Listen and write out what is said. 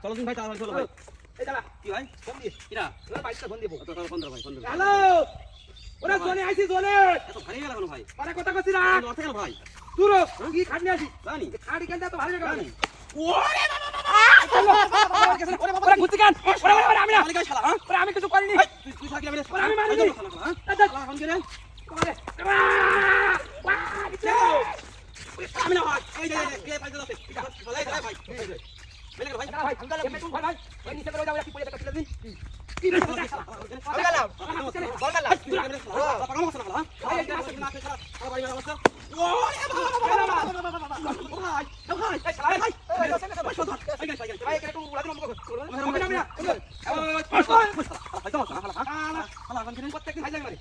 চলো দিন ভাই তাড়াতাড়ি চলো ভাই। এই দাঁড়া কি ভাই? ফোন দিস কিরা? ওরা বাইকটা ফোন দিব চলো ফোন ধরো ভাই, ফোন ধরো। হ্যালো ওরা জনে আইছি জনে এত ভারী গেল কেন ভাই? মানে কথা কইছি না নর্থ কেন ভাই? তুই কি খাটনি আছিস জানি। খাড়ি কেন তো ভালো জানি। লাগে ওরে বাবা ওরা ঘুরতে কেন ওরে আমি না মালিক শালা, হ্যাঁ? ওরে আমি কিছু করিনি তুই থাকলে আমি ওরে আমি মারিনি হ্যাঁ? শালা ফোন করে। ওরে আমি না ভাই। এই যে কে পাইতে যাচ্ছে? চলে এই ভাই। মেলে ভাই। ভাই ভাই ভাই ভাই নিচে করে যাও কি পড়ে দেখা দিলেন কি রে শালা? আমি গেলাম। বল গেলাম। পাকাম আছে না শালা, হ্যাঁ? এই যে আসলে না খেলা। আর বাড়ি মেলা বসা। ওরে বাবা। ভাই, ভাই, শালা ভাই। ভাই শোধ। এই গাইস, ভাই একটু উড়া দিলাম আমি না। এই তো শালা, শালা ফোন করে। প্রত্যেকদিন হাই লাগে